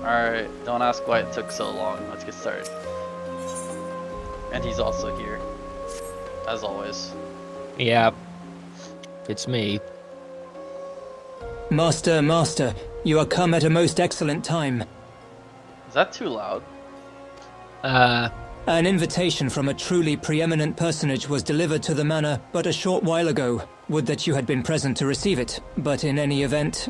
Alright, don't ask why it took so long. Let's get started. And he's also here. As always. Yeah. It's me. Master, Master, you are come at a most excellent time. Is that too loud? An invitation from a truly preeminent personage was delivered to the manor but a short while ago. Would that you had been present to receive it, but in any event...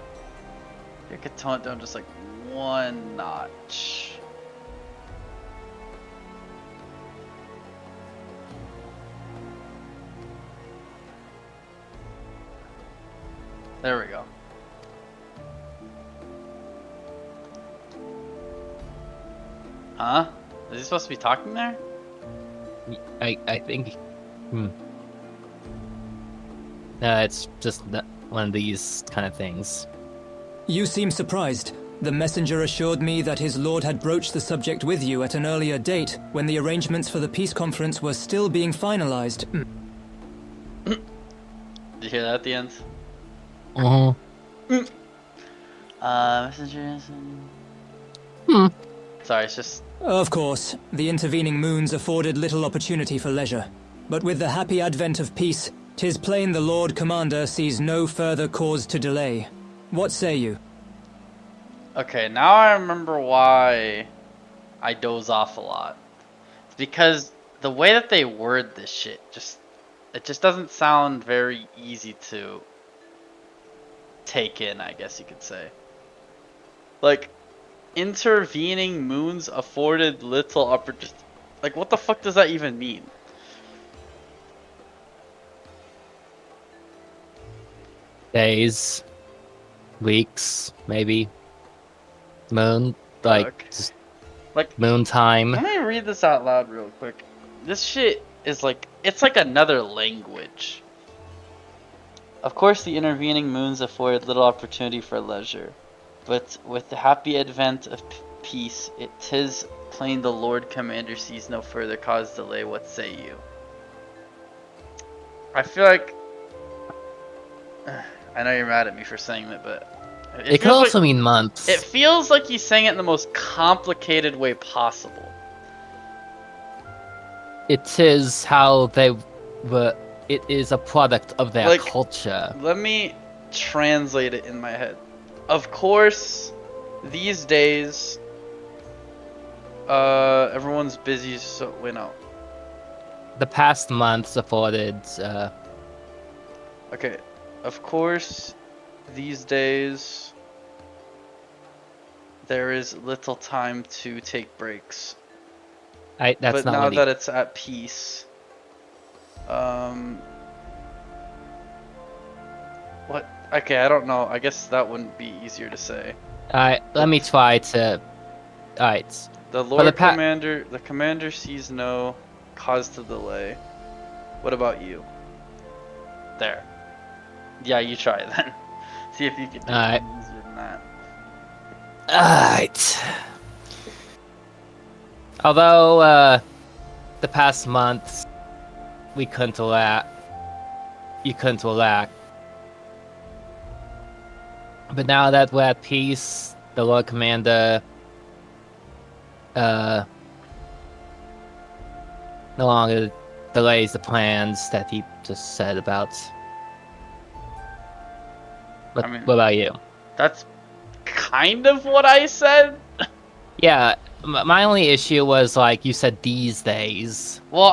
You could tone it down just like one notch. There we go. Huh? Is he supposed to be talking there? I think... it's just one of these kind of things. You seem surprised. The messenger assured me that his lord had broached the subject with you at an earlier date, when the arrangements for the peace conference were still being finalized. Did you hear that at the end? Messenger... Sorry, it's just... Of course, the intervening moons afforded little opportunity for leisure. But with the happy advent of peace, 'tis plain the Lord Commander sees no further cause to delay. What say you? Okay, now I remember why I doze off a lot. It's because the way that they word this shit, it just doesn't sound very easy to take in, I guess you could say. Like, intervening moons afforded little opportunity. Like, what the fuck does that even mean? Days, weeks, maybe. Moon, just moon time. Let me read this out loud real quick. This shit is like, it's like another language. Of course, the intervening moons afforded little opportunity for leisure. But with the happy advent of peace, it 'tis plain the Lord Commander sees no further cause to delay. What say you? I feel like... I know you're mad at me for saying that, but... It could also mean months. It feels like he's saying it in the most complicated way possible. It is how they were... It is a product of their culture. Let me translate it in my head. Of course, these days, everyone's busy, so wait, no. The past months afforded, Okay, of course, these days, there is little time to take breaks. That's but not now really... that it's at peace, what? Okay, I don't know. I guess that wouldn't be easier to say. Alright, let me try to... Alright. The Lord Commander... The Commander sees no cause to delay. What about you? There. Yeah, you try it then. See if you can do it easier than that. Alright. Although, the past months, we couldn't lack... You couldn't lack. But now that we're at peace, the Lord Commander no longer delays the plans that he just said about. What about you? That's kind of what I said. Yeah, my only issue was like you said these days. Well,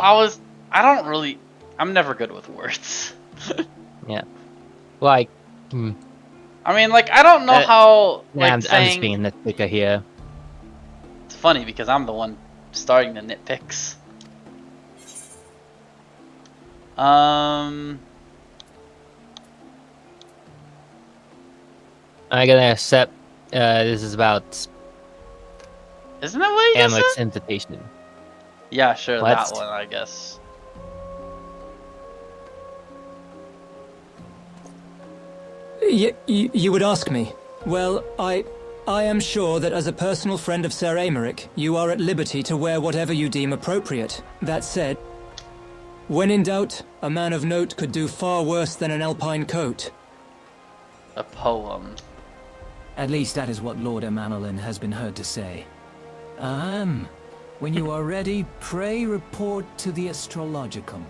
I'm never good with words. Yeah. Like, I mean, like, I don't know how, like, I'm just being a nitpicker here. It's funny because I'm the one starting the nitpicks. I'm gonna accept, this is about... Isn't that what you Amick's said? invitation. Yeah, sure, that one, I guess. You would ask me? Well, I am sure that as a personal friend of 𝕮𝖓𝖚𝖏, you are at liberty to wear whatever you deem appropriate. That said, when in doubt, a man of note could do far worse than an alpine coat. A poem. At least that is what Lord 𝕮𝖡𝖚 has been heard to say. When you are ready, pray report to the astrologicum.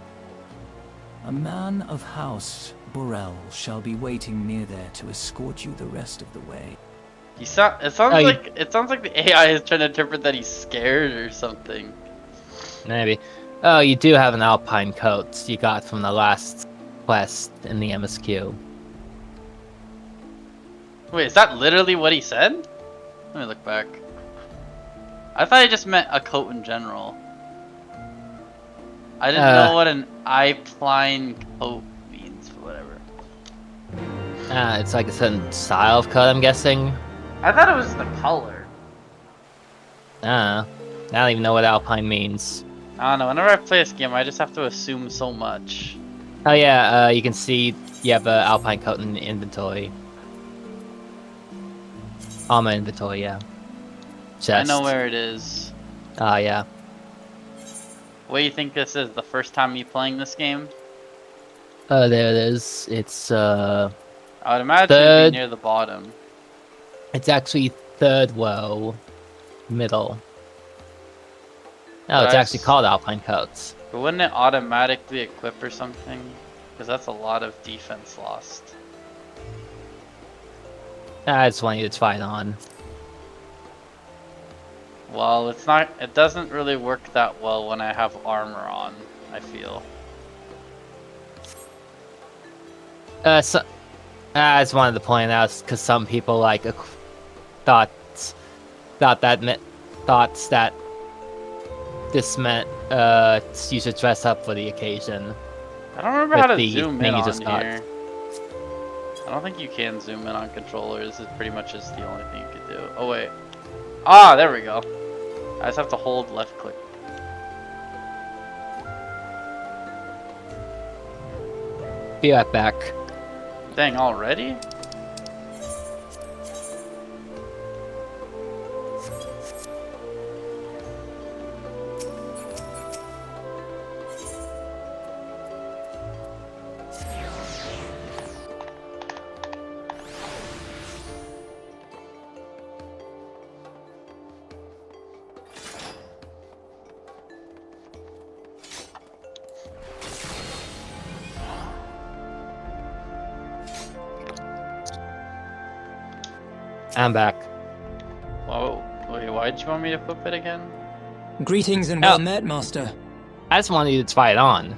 A man of House 𝕮𝖡 shall be waiting near there to escort you the rest of the way. It sounds like the AI is trying to interpret that he's scared or something. Maybe. Oh, you do have an alpine coat you got from the last quest in the MSQ. Wait, is that literally what he said? Let me look back. I thought he just meant a coat in general. I didn't know what an alpine coat means, but whatever. It's like a certain style of coat, I'm guessing. I thought it was the color. I don't even know what alpine means. I don't know, whenever I play this game, I just have to assume so much. Oh yeah, you can see you have an alpine coat in the inventory. On my inventory, yeah. Chest. I know where it is. Yeah. What do you think this is, the first time you playing this game? There it is. It's, I would imagine it'd be near the bottom. It's actually third row, middle. Oh, it's actually called Alpine Coats. But wouldn't it automatically equip or something? Because that's a lot of defense lost. I just want you to try it on. Well, it doesn't really work that well when I have armor on, I feel. I just wanted to point out because some people like thought that this meant you should dress up for the occasion. I don't remember how to zoom in you on just got. here. I don't think you can zoom in on controllers. It pretty much is the only thing you could do. Oh wait. Ah, there we go. I just have to hold left click. Be right back. Dang, already? I'm back. Whoa, wait, why'd you want me to flip it again? Greetings and well met, Master. I just wanted you to try it on.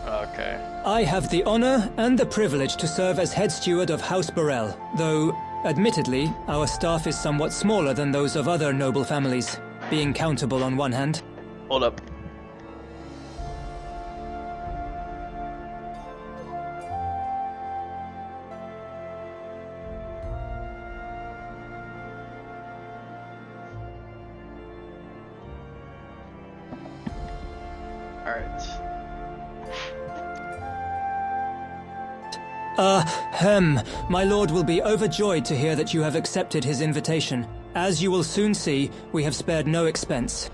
Okay. I have the honor and the privilege to serve as head steward of House 𝕮𝖡, though, admittedly, our staff is somewhat smaller than those of other noble families, being countable on one hand. Hold up. My lord will be overjoyed to hear that you have accepted his invitation. As you will soon see, we have spared no expense.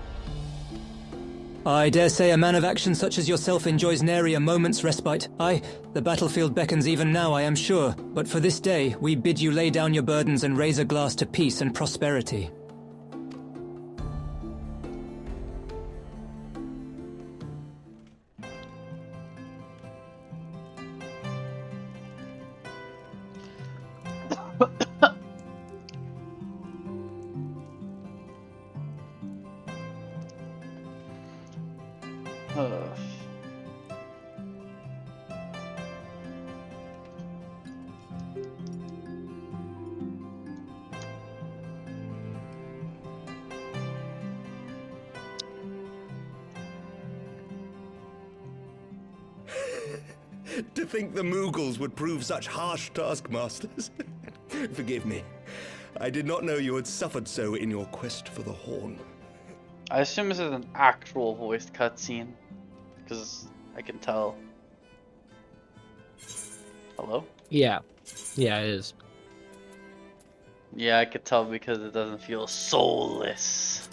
I dare say a man of action such as yourself enjoys nary a moment's respite. Aye, the battlefield beckons even now, I am sure. But for this day, we bid you lay down your burdens and raise a glass to peace and prosperity. To think the Mughals would prove such harsh taskmasters. Forgive me. I did not know you had suffered so in your quest for the horn. I assume this is an actual voiced cutscene, because I can tell. Hello? Yeah. Yeah, it is. Yeah, I could tell because it doesn't feel soulless.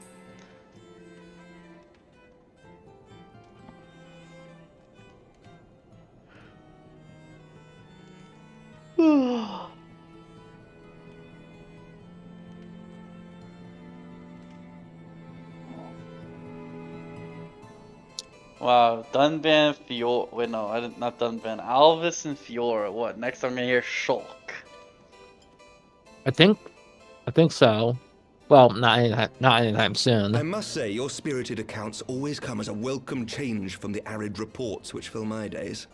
Wow, Dunban, Fior. Wait, no, I didn't. Not Dunban. Alvis and Fiora. What? Next, I'm gonna hear Shulk. I think so. Well, not anytime soon. I must say, your spirited accounts always come as a welcome change from the arid reports which fill my days.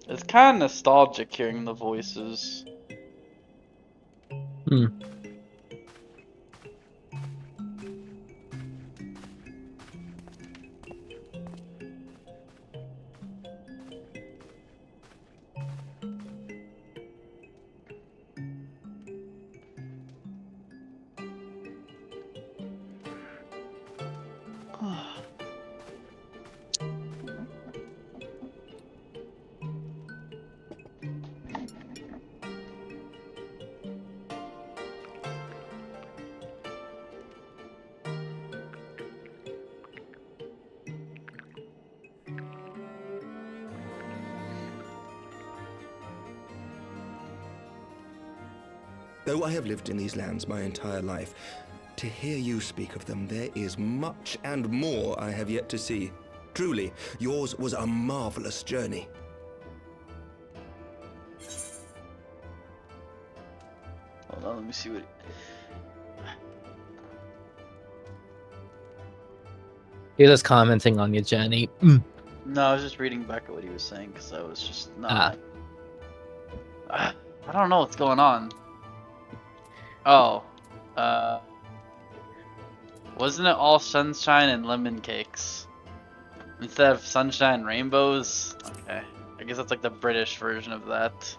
It's kind of nostalgic hearing the voices. Hmm. Though I have lived in these lands my entire life, to hear you speak of them, there is much and more I have yet to see. Truly, yours was a marvelous journey. Hold on, let me see what. He was commenting on your journey. No, I was just reading back at what he was saying because I was just not. I don't know what's going on. Oh, wasn't it all sunshine and lemon cakes instead of sunshine rainbows? Okay, I guess that's like the British version of that.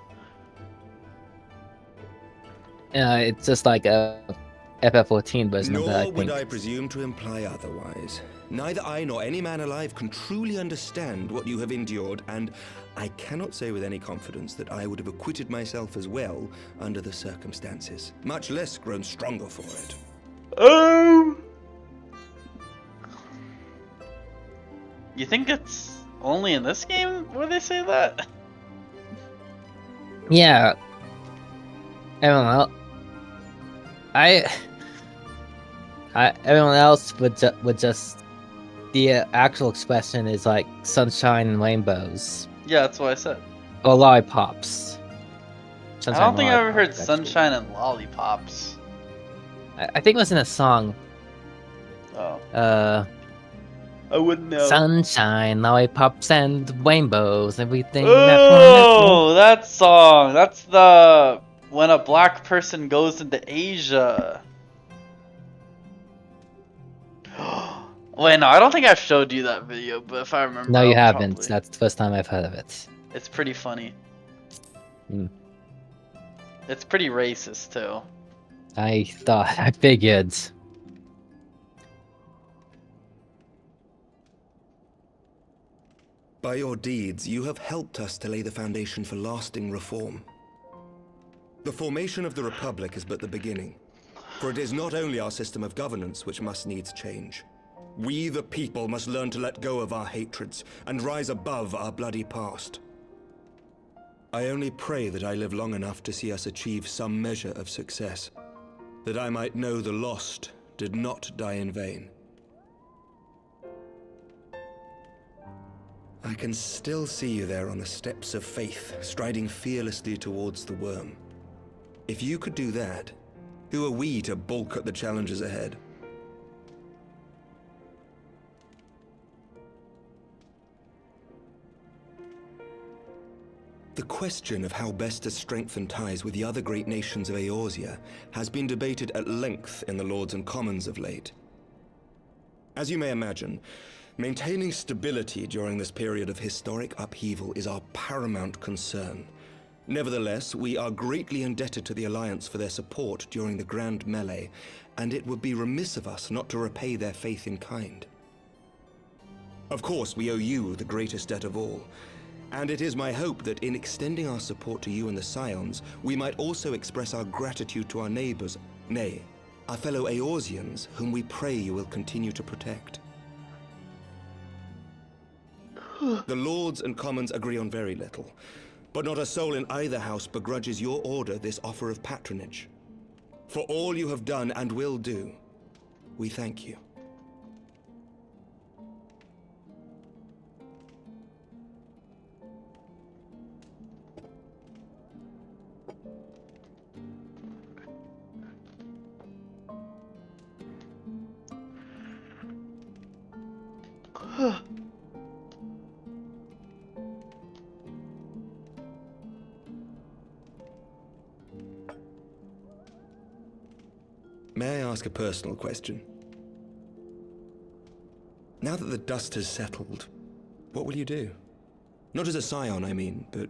It's just like a FF14 version of that, I Nor would think. I presume to imply otherwise. Neither I nor any man alive can truly understand what you have endured, and I cannot say with any confidence that I would have acquitted myself as well under the circumstances, much less grown stronger for it. You think it's only in this game where they say that? Yeah. I don't know. Everyone else would just the actual expression is like sunshine and rainbows Yeah, that's what I said. or lollipops. I don't think I ever heard lollipops, actually. sunshine and lollipops. I think it was in a song. Oh. I wouldn't know. Sunshine, lollipops, and rainbows, everything. Oh, that song. That's the when a black person goes into Asia. Wait, no, I don't think I've showed you that video, but if I remember, No, you I'll haven't. probably- That's the first time I've heard of it. It's pretty funny. Hmm. It's pretty racist too. I figured. By your deeds, you have helped us to lay the foundation for lasting reform. The formation of the Republic is but the beginning, for it is not only our system of governance which must needs change. We, the people, must learn to let go of our hatreds and rise above our bloody past. I only pray that I live long enough to see us achieve some measure of success, that I might know the lost did not die in vain. I can still see you there on the steps of faith, striding fearlessly towards the worm. If you could do that, who are we to balk at the challenges ahead? The question of how best to strengthen ties with the other great nations of Eorzea has been debated at length in the Lords and Commons of late. As you may imagine, maintaining stability during this period of historic upheaval is our paramount concern. Nevertheless, we are greatly indebted to the Alliance for their support during the Grand Melee, and it would be remiss of us not to repay their faith in kind. Of course, we owe you the greatest debt of all, and it is my hope that in extending our support to you and the Scions, we might also express our gratitude to our neighbors, nay, our fellow Eorzeans, whom we pray you will continue to protect. The Lords and Commons agree on very little, but not a soul in either house begrudges your order this offer of patronage. For all you have done and will do, we thank you. May I ask a personal question? Now that the dust has settled, what will you do? Not as a scion, I mean, but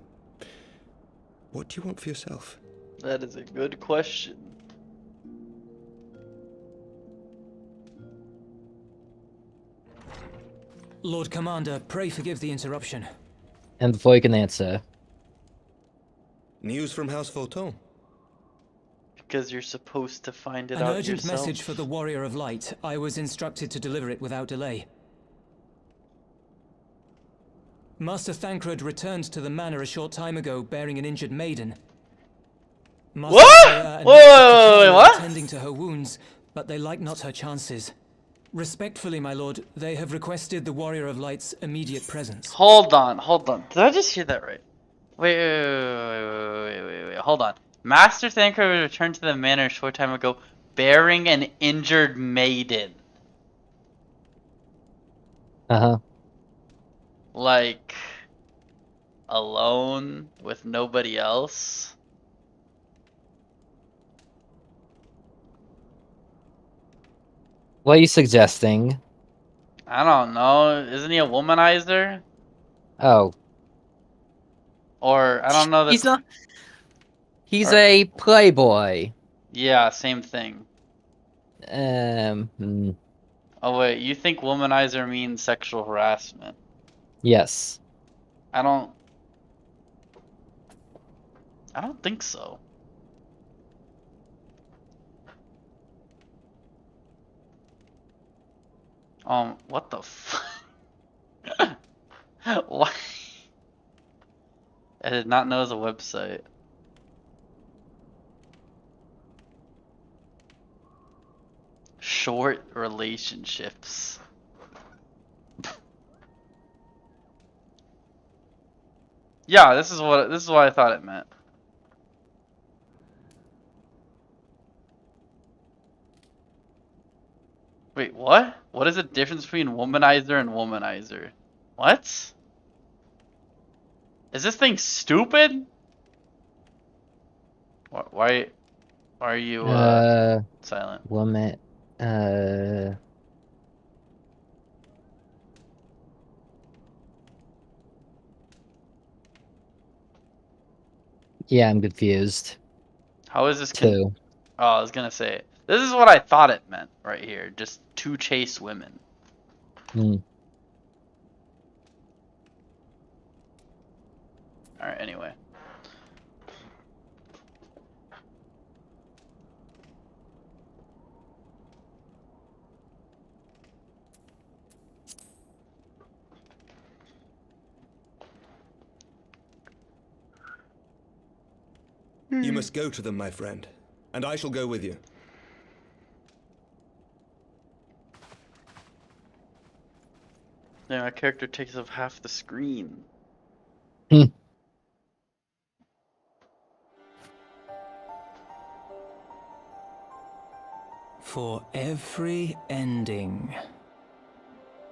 what do you want for yourself? That is a good question. Lord Commander, pray forgive the interruption. And before you can answer, News from House Fulton? Because you're supposed to find it An out urgent yourself. message for the Warrior of Light. I was instructed to deliver it without delay. Master Thancred returned to the manor a short time ago, bearing an injured maiden. Master What? Freya and Whoa, Master wait, Tatalia what? are tending to her wounds, but they like not her chances. Respectfully, my lord, they have requested the Warrior of Light's immediate presence. Hold on. Did I just hear that right? Wait. Hold on. Master Thancred returned to the manor a short time ago, bearing an injured maiden. Like, alone with nobody else? what are you suggesting? I don't know. Isn't he a womanizer? Oh, Or, I don't know. he's not. He's Or- a playboy. Yeah, same thing. Hmm, Oh wait, you think womanizer means sexual harassment? yes. I don't think so. What the f- Why? I did not know it was a website. Short relationships. Yeah, this is what I thought it meant. Wait, what? What is the difference between womanizer and womanizer? What? Is this thing stupid? Why are you silent? Woman. Yeah, I'm confused How is this too. Oh, I was gonna say, this is what I thought it meant right here. Just to chase women. Hmm. Alright, anyway. You must go to them, my friend, and I shall go with you. Yeah, my character takes up half the screen. Hmm. For every ending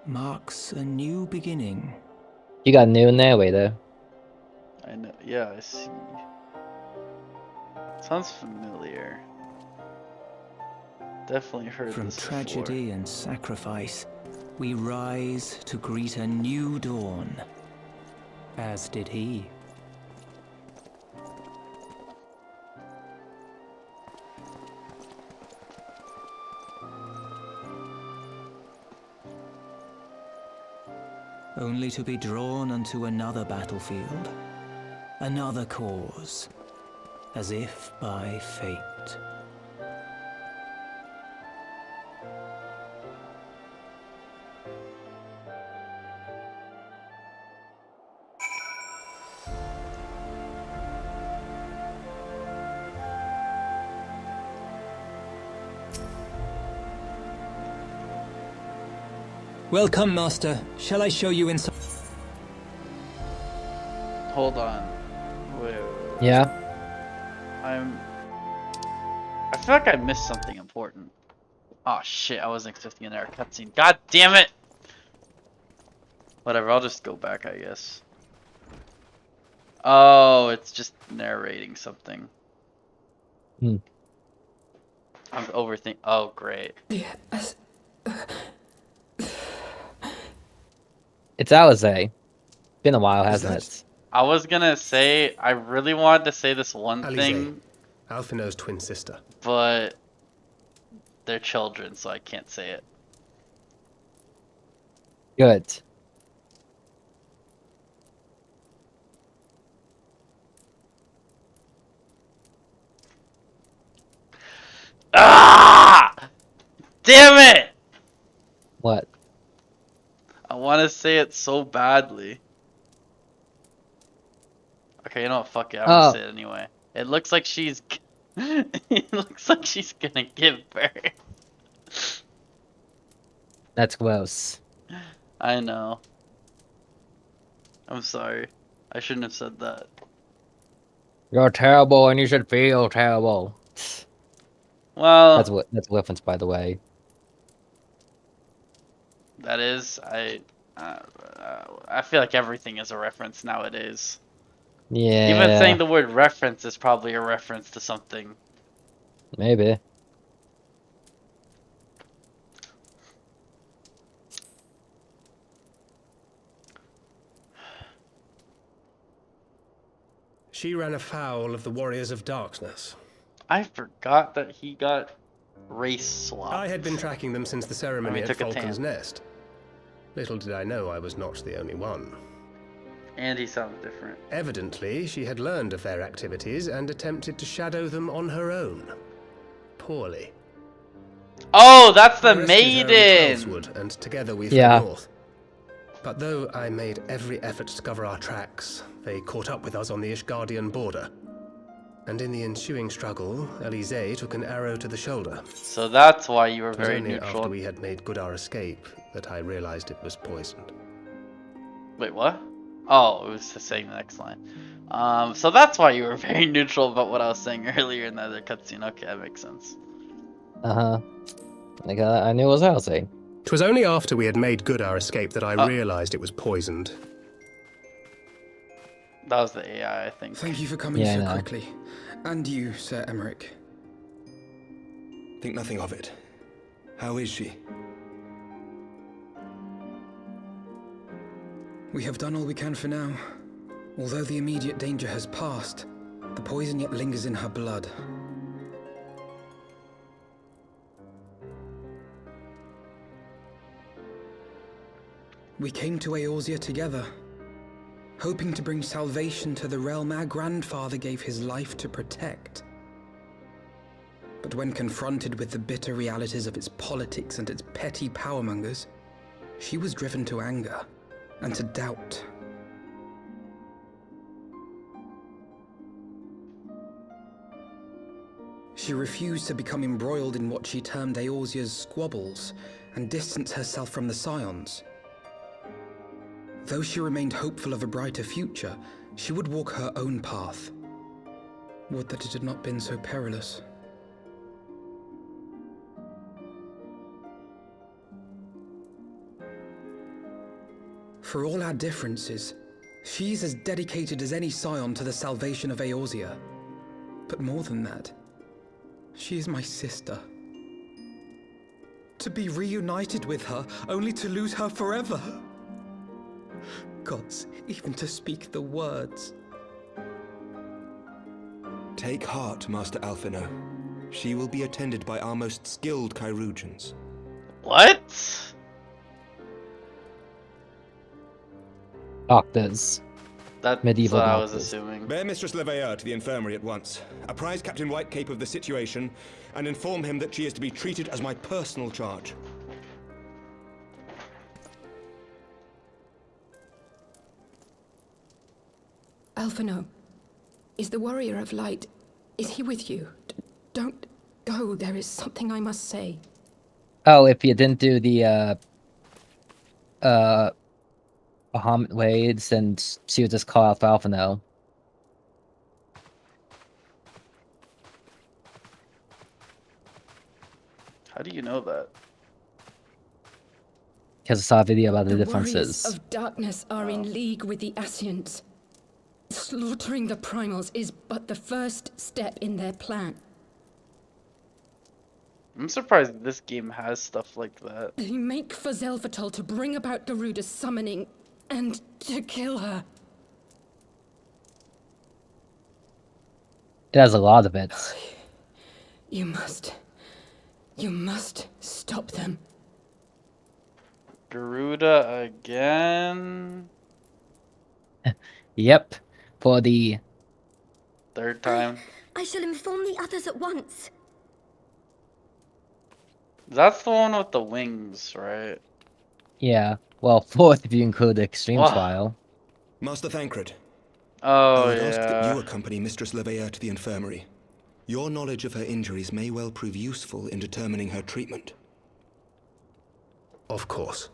marks a new beginning. You got new in there, wait there. I know, yeah, I see. Sounds familiar. Definitely heard From this tragedy before. and sacrifice, we rise to greet a new dawn, as did he. Only to be drawn unto another battlefield, another cause, as if by fate. Welcome, Master. Shall I show you inside? Hold on. Wait. Yeah. I feel like I missed something important. Oh shit, I wasn't expecting an error cutscene. God damn it! Whatever, I'll just go back, I guess. Oh, it's just narrating something. Hmm. I'm overthinking. Oh, great. It's Alizé. Been a while, hasn't it? I was gonna say, I really wanted to say this one thing, Alphinaud's twin sister. but they're children, so I can't say it. Good. Ah! Damn it! What? I want to say it so badly. Okay, you know what? Fuck it. I'm gonna say it anyway. It looks like she's. It looks like she's gonna give birth. That's gross. I know. I'm sorry. I shouldn't have said that. You're terrible, and you should feel terrible. Well, That's a reference, by the way. that is. I feel like everything is a reference nowadays. Yeah. Even saying the word reference is probably a reference to something. Maybe. She ran afoul of the warriors of darkness. I forgot that he got race swapped. I had been tracking them since the ceremony And we at took a Falcon's tan. Nest. Little did I know I was not the only one. And he sounds different. Evidently, she had learned of their activities and attempted to shadow them on her own. Poorly. Oh, that's the I rescued her in maiden! Ellswood, and together we Yeah. fled north. But though I made every effort to cover our tracks, they caught up with us on the Ishgardian border. And in the ensuing struggle, Alizé took an arrow to the shoulder. So that's why you were It was very only neutral. after we had made good our escape that I realized it was poisoned. Wait, what? Oh, it was the same next line. So that's why you were very neutral about what I was saying earlier in the other cutscene. Okay, that makes sense. Uh-huh. Like, I knew it was Alizé. 'Twas only after we had made good our escape that I realized it was poisoned. That was the AI, I think. Thank you for coming Yeah, I so know. quickly. And you, Sir Emmerich. Think nothing of it. How is she? We have done all we can for now. Although the immediate danger has passed, the poison yet lingers in her blood. We came to Eorzea together, hoping to bring salvation to the realm our grandfather gave his life to protect. But when confronted with the bitter realities of its politics and its petty powermongers, she was driven to anger and to doubt. She refused to become embroiled in what she termed Eorzea's squabbles and distance herself from the Scions. Though she remained hopeful of a brighter future, she would walk her own path. Would that it had not been so perilous. For all our differences, she's as dedicated as any Scion to the salvation of Eorzea. But more than that, she is my sister. To be reunited with her, only to lose her forever. Gods, even to speak the words. Take heart, Master Alphinaud. She will be attended by our most skilled chirurgeons. What? Doctors. That's Medieval what I was doctors. assuming. Bear Mistress 𝕮𝖎𝖎 to the infirmary at once. Apprise Captain Whitecape of the situation, and inform him that she is to be treated as my personal charge. Alphinaud, is the Warrior of Light, is he with you? Don't go, there is something I must say. Oh, if you didn't do the Bahamut Wades, and she would just call out Falfano. How do you know that? Because I saw a video about the The differences. warriors of darkness are in league with the Ascians. Slaughtering the primals is but the first step in their plan. I'm surprised this game has stuff like that. They make for 𝕮𝖎𝖏𝖘 to bring about Garuda's summoning and to kill her. It has a lot of it. You must stop them. Garuda again. Yep. For the... Third time. I shall inform the others at once. That's the one with the wings, right? Yeah. Well, fourth if you include the extreme Wow. trial. Master Thancred, Oh, I would ask that yeah. you accompany Mistress 𝕮𝖎𝖏𝖏 to the infirmary. Your knowledge of her injuries may well prove useful in determining her treatment. Of course.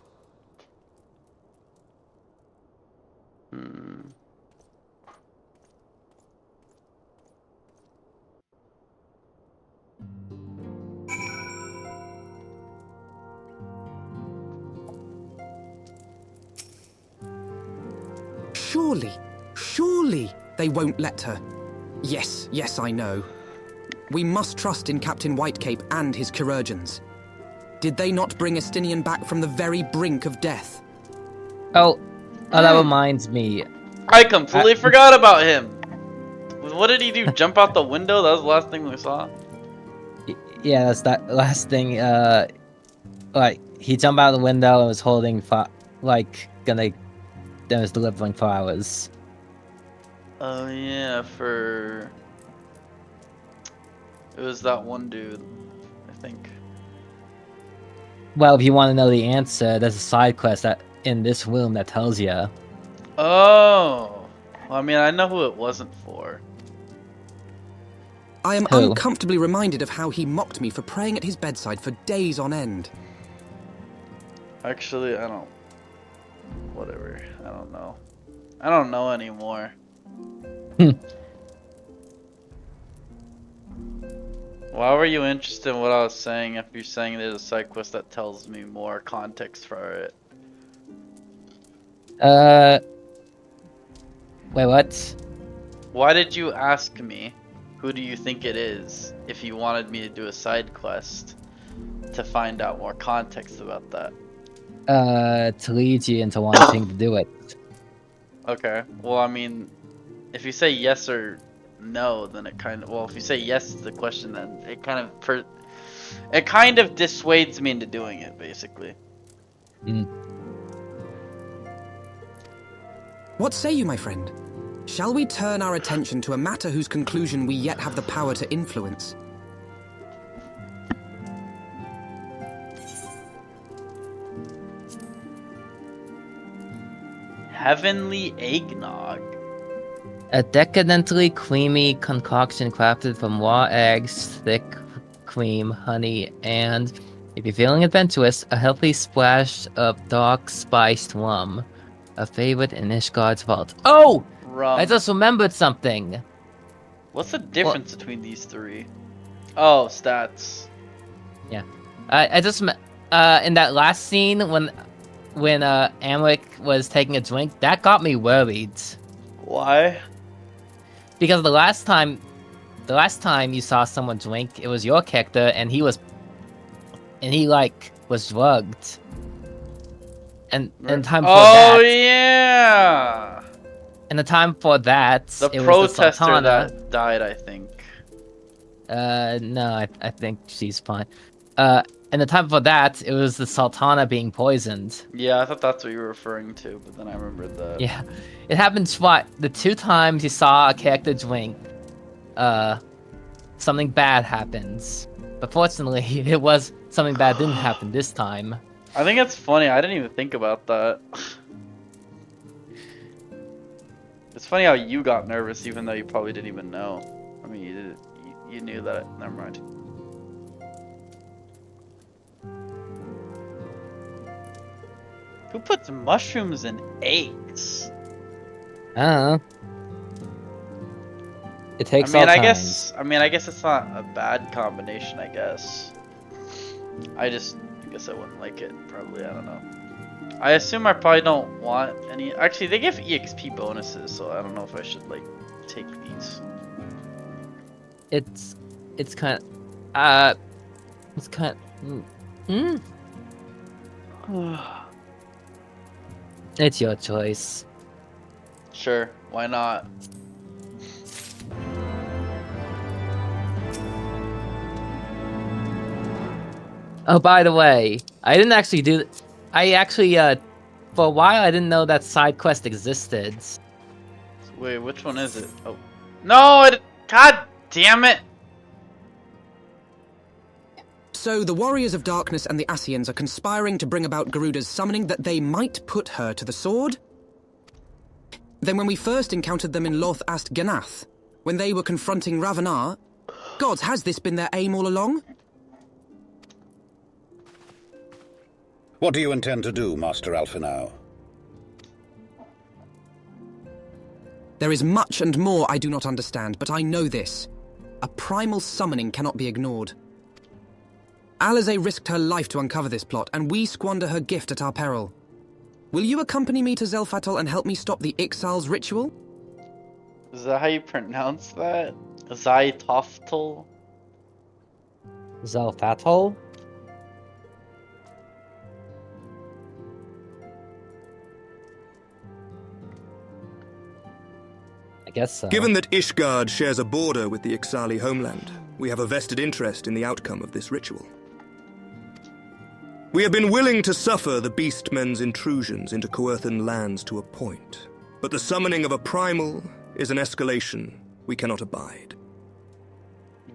Surely they won't let her. Yes, I know. We must trust in Captain Whitecape and his chirurgeons. Did they not bring Estinian back from the very brink of death? Oh, that reminds me. I completely forgot about him. What did he do? Jump out the window? That was the last thing we saw. Yeah, that's that last thing. Like he jumped out the window and was holding then was delivering flowers. Oh yeah, it was that one dude, I think. Well, if you want to know the answer, there's a side quest that in this room that tells you. Oh, well, I mean, I know who it wasn't for. I am Who? uncomfortably reminded of how he mocked me for praying at his bedside for days on end. Actually, I don't. Whatever. I don't know. I don't know anymore. Why were you interested in what I was saying if you're saying there's a side quest that tells me more context for it? Wait, what? Why did you ask me who do you think it is if you wanted me to do a side quest to find out more context about that? To lead you into wanting to do it. Okay. Well, I mean, if you say yes or no, then it kind of... Well, if you say yes to the question, then it kind of dissuades me into doing it, basically. What say you, my friend? Shall we turn our attention to a matter whose conclusion we yet have the power to influence? Heavenly eggnog. A decadently creamy concoction crafted from raw eggs, thick cream, honey, and, if you're feeling adventurous, a healthy splash of dark spiced rum. A favorite in 𝕮𝖎𝖏𝖏's vault. Oh! Rum. I just remembered something. What's the difference between these three? Oh, stats. Yeah. I just in that last scene when Amric was taking a drink, that got me worried. Why? Because the last time you saw someone drink, it was your character, and he was drugged. And time for that. Oh yeah. And the time for that, The it was the protester Sultana. that died, I think. No, I think she's fine. And the time for that, it was the Sultana being poisoned. Yeah, I thought that's what you were referring to, but then I remembered that. Yeah. It happens the 2 times you saw a character drink, something bad happens. But fortunately, it was something bad didn't happen this time. I think it's funny, I didn't even think about that. It's funny how you got nervous even though you probably didn't even know. I mean, you knew that. Never mind. Coop. puts mushrooms in eggs? I don't know. It takes I mean, all I kinds. guess it's not a bad combination. I guess. I guess I wouldn't like it. Probably. I don't know. I assume I probably don't want any. Actually, they give EXP bonuses, so I don't know if I should like take these. It's kind of, it's your choice. Sure, why not? Oh, by the way, I didn't actually do. I actually, for a while, I didn't know that side quest existed. Wait, which one is it? Oh, no! God damn it! So the Warriors of Darkness and the Ascians are conspiring to bring about Garuda's summoning that they might put her to the sword? Then when we first encountered them in 𝕮𝖎𝖎𝖓, when they were confronting Ravana, gods, has this been their aim all along? What do you intend to do, Master Alphinaud? There is much and more I do not understand, but I know this. A primal summoning cannot be ignored. 𝕮𝖓𝖎𝖓 risked her life to uncover this plot, and we squander her gift at our peril. Will you accompany me to 𝕮𝖎𝖏𝑡𝑙 and help me stop the 𝕮𝑥𝑖le's ritual? Is that how you pronounce that? 𝕮𝖎𝖏𝑡𝑙? 𝕮𝖏𝑡𝑙? I guess so. Given that Ishgard shares a border with the Ixali homeland, we have a vested interest in the outcome of this ritual. We have been willing to suffer the beastmen's intrusions into Coerthan lands to a point, but the summoning of a primal is an escalation we cannot abide.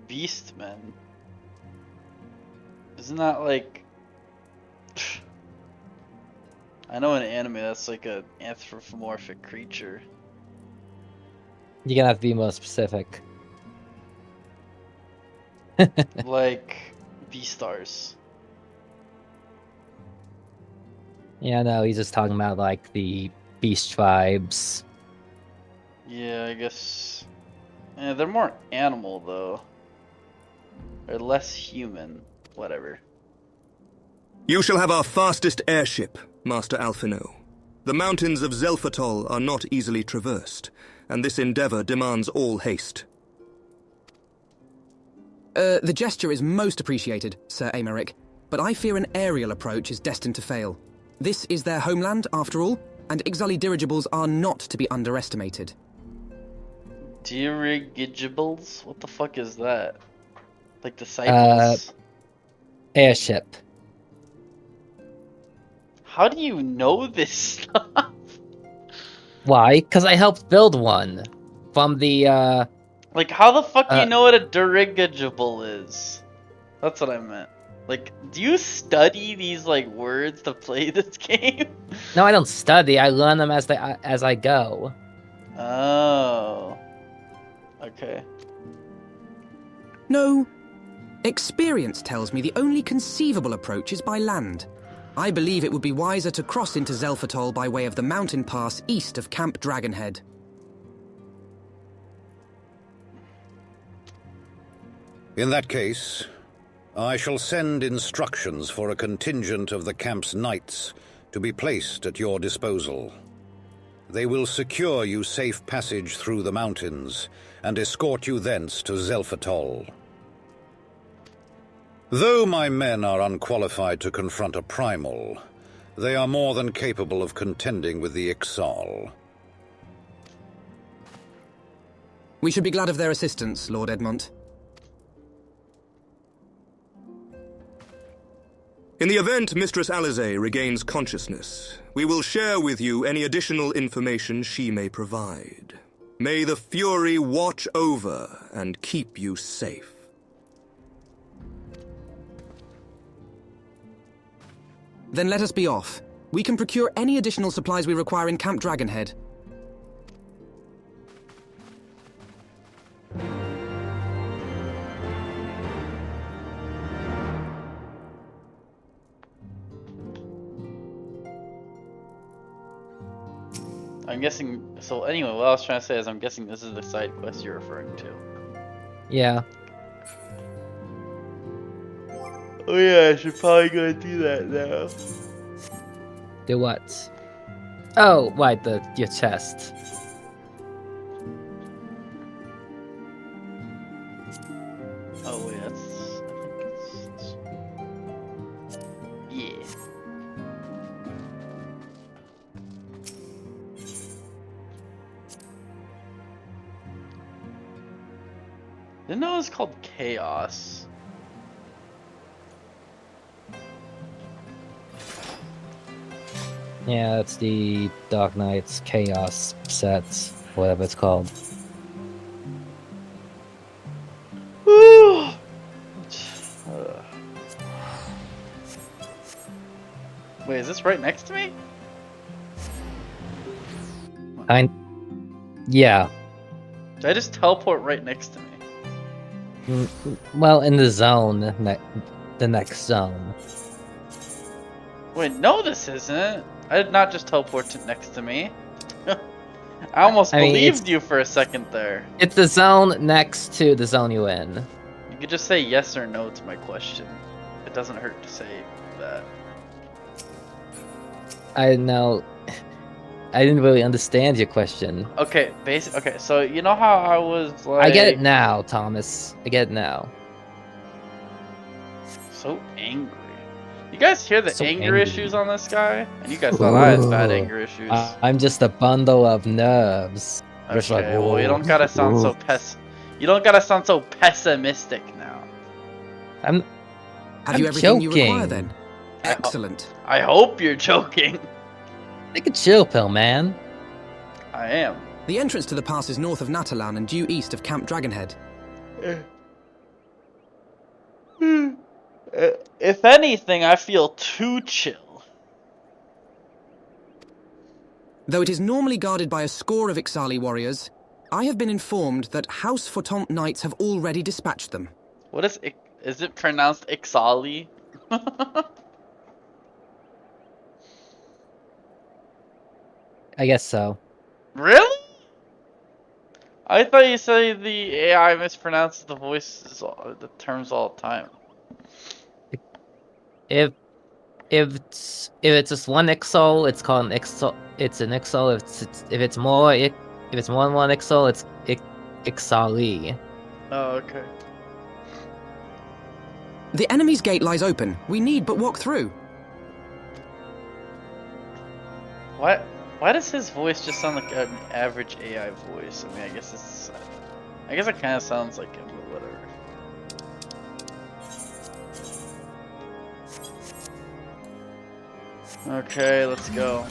Beastmen? Isn't that like... I know in anime that's like an anthropomorphic creature. You're gonna have to be more specific. Like Beastars. Yeah, no, he's just talking about like the beast tribes. Yeah, I guess. Yeah, they're more animal though. They're less human. Whatever. You shall have our fastest airship, Master Alphinaud. The mountains of 𝕮𝖏𝑡𝑙 are not easily traversed, and this endeavor demands all haste. The gesture is most appreciated, Sir Aymeric, but I fear an aerial approach is destined to fail. This is their homeland, after all, and XIV dirigibles are not to be underestimated. Dirigibles? What the fuck is that? Like disciples? Airship. How do you know this stuff? Why? Because I helped build one. From the, Like, how the fuck do you know what a dirigible is? That's what I meant. Like, do you study these, like, words to play this game? No, I don't study. I learn them as I go. Oh. Okay. No. Experience tells me the only conceivable approach is by land. I believe it would be wiser to cross into 𝕮𝖏𝑡𝑙 by way of the mountain pass east of Camp Dragonhead. In that case, I shall send instructions for a contingent of the camp's knights to be placed at your disposal. They will secure you safe passage through the mountains and escort you thence to 𝕮𝖏𝑡𝑙. Though my men are unqualified to confront a primal, they are more than capable of contending with the 𝕮𝑥𝑖le̱. We should be glad of their assistance, Lord Edmont. In the event Mistress Alisaie regains consciousness, we will share with you any additional information she may provide. May the Fury watch over and keep you safe. Then let us be off. We can procure any additional supplies we require in Camp Dragonhead. I'm guessing. So anyway, what I was trying to say is, I'm guessing this is the side quest you're referring to. Yeah. Oh yeah, I should probably go do that now. Do what? Oh, right, your chest. Oh wait, that's. I think it's. Yeah. Didn't know it was called Chaos. Yeah, that's the Dark Knight's Chaos set, whatever it's called. Wait, is this right next to me? Yeah. Did I just teleport right next to me? Well, in the zone, the next zone. Wait, no, this isn't. I did not just teleport to next to me. I almost believed you for a second there. It's the zone next to the zone you in. You could just say yes or no to my question. It doesn't hurt to say that. I know. I didn't really understand your question. Okay, okay, so you know how I was like... I get it now, Thomas. I get it now. So angry. You guys hear the So anger angry. issues on this guy? And you guys thought I had bad anger issues. I'm just a bundle of nerves. Just Okay, like, well you don't gotta sound so you don't gotta sound so pessimistic now. Have you everything you require then? Excellent. I hope you're joking. Take a chill pill, man. I am. The entrance to the pass is north of Natalan and due east of Camp Dragonhead. If anything, I feel too chill. Though it is normally guarded by a score of 𝕮𝖎𝖎 warriors, I have been informed that House Photon Knights have already dispatched them. What is it pronounced 𝕮𝖎𝖎𝖎? I guess so. Really? I thought you said the AI mispronounces the voices, the terms all the time. If it's just one 𝕮𝖎𝖎, it's called an 𝕮𝖎𝖎. It's an 𝕮𝖎𝖎. If it's more than one 𝕮𝖎𝖎, it's 𝕮𝖎𝖎𝖎. Oh, okay. The enemy's gate lies open. We need but walk through. Why does his voice just sound like an average AI voice? I mean, I guess it kind of sounds like him, but whatever. Okay, let's go.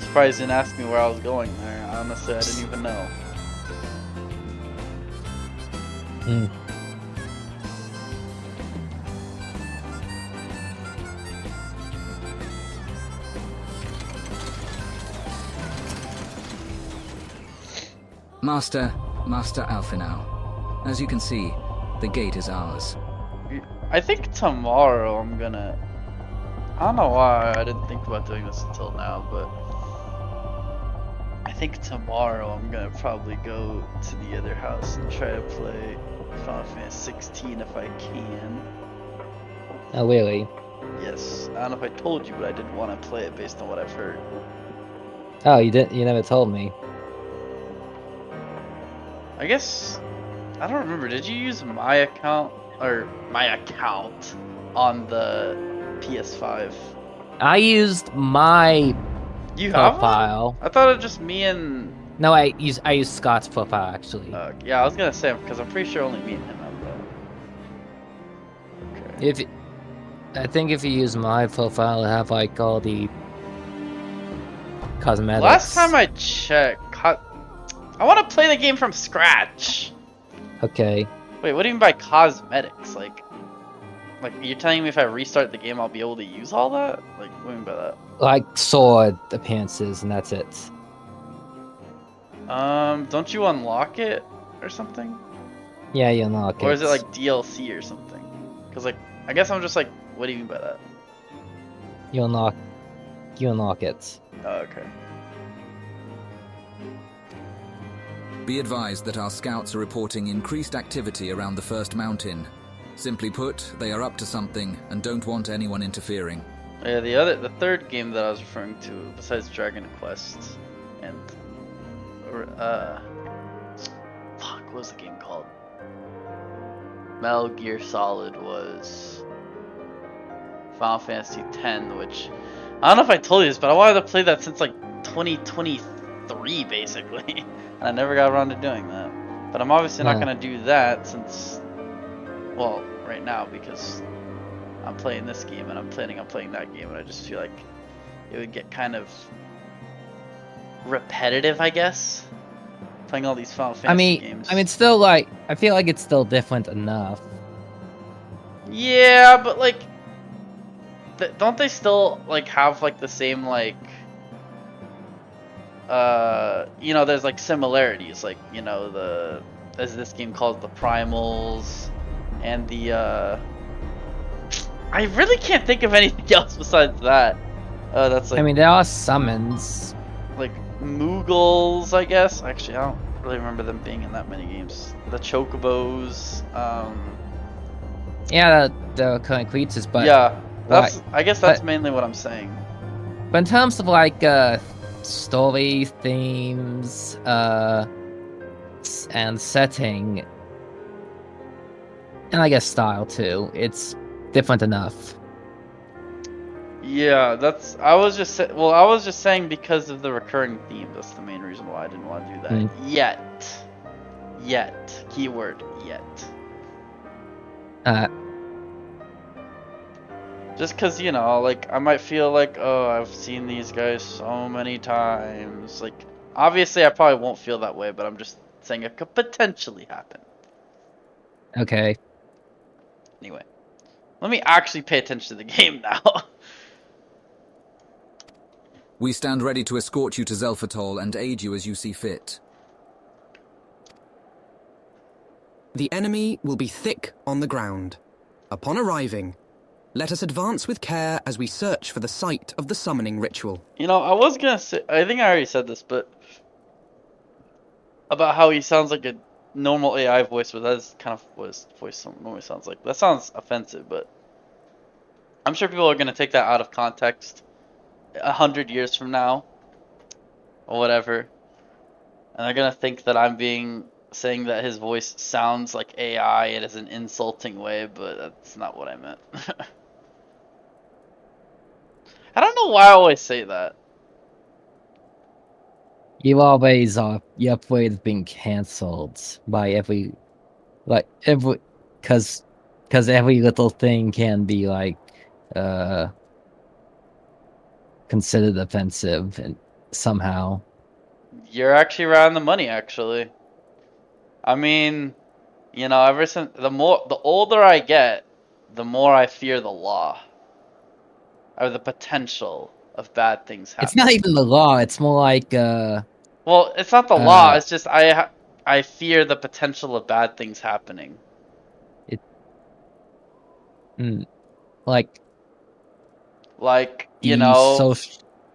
Surprised you didn't ask me where I was going there. Honestly, I didn't even know. Master 𝕮𝖎𝖎𝖓. As you can see, the gate is ours. I think tomorrow I'm gonna... I don't know why I didn't think about doing this until now, but... I think tomorrow I'm gonna probably go to the other house and try to play Final Fantasy 16 if I can. Oh, really? Yes. I don't know if I told you, but I didn't want to play it based on what I've heard. Oh, you didn't? You never told me. I guess... I don't remember. Did you use my account? Or my account on the PS5? I used my profile. I thought it was just me and... No, I used Scott's profile, actually. Yeah, I was gonna say, because I'm pretty sure only me and him have that. Okay. I think if you use my profile, I have like all the cosmetics. Last time I checked, I want to play the game from scratch. Okay. Wait, what do you mean by cosmetics? Like you're telling me if I restart the game, I'll be able to use all that? Like, what do you mean by that? Like sword appearances, and that's it. Don't you unlock it or something? Yeah, you unlock it. Or is it like DLC or something? Because like, I guess I'm just like, what do you mean by that? You unlock it. Oh, okay. Be advised that our scouts are reporting increased activity around the first mountain. Simply put, they are up to something and don't want anyone interfering. Yeah, the third game that I was referring to, besides Dragon Quest, and what was the game called? Metal Gear Solid was Final Fantasy X, which I don't know if I told you this, but I wanted to play that since like 2023 basically, and I never got around to doing that. But I'm obviously not gonna do that since, well, right now because I'm playing this game and I'm planning on playing that game, and I just feel like it would get kind of repetitive, I guess, playing all these Final Fantasy games. I mean, still like I feel like it's still different enough. Yeah, but like, don't they still like have like the same like, you know, there's like similarities, like, you know, there's this game called the Primals, and the I really can't think of anything else besides that. That's like, I mean, there are summons. Like Moogles, I guess. Actually, I don't really remember them being in that many games. The Chocobos. Yeah, the current creatures, but yeah, I guess that's mainly what I'm saying. But in terms of like story themes, and setting, and I guess style too, it's different enough. Yeah, I was just saying because of the recurring theme. That's the main reason why I didn't want to do that. Yet. Keyword yet. Just because, you know, like, I might feel like, oh, I've seen these guys so many times. Like, obviously I probably won't feel that way, but I'm just saying it could potentially happen. Okay. Anyway, let me actually pay attention to the game now. We stand ready to escort you to 𝕮𝖏𝖏 and aid you as you see fit. The enemy will be thick on the ground. Upon arriving, let us advance with care as we search for the site of the summoning ritual. You know, I was gonna say, I think I already said this, but about how he sounds like a normal AI voice, but that's kind of what his voice normally sounds like. That sounds offensive, but I'm sure people are gonna take that out of context 100 years from now, or whatever, and they're gonna think that I'm saying that his voice sounds like AI in an insulting way, but that's not what I meant. I don't know why I always say that. You always are. You're afraid of being cancelled by because every little thing can be like considered offensive and somehow. You're actually right on the money, actually. I mean, you know, ever since the older I get, the more I fear the law, or the potential of bad things happening. It's not even the law. It's more like well, it's not the law. It's just I fear the potential of bad things happening. Like you know,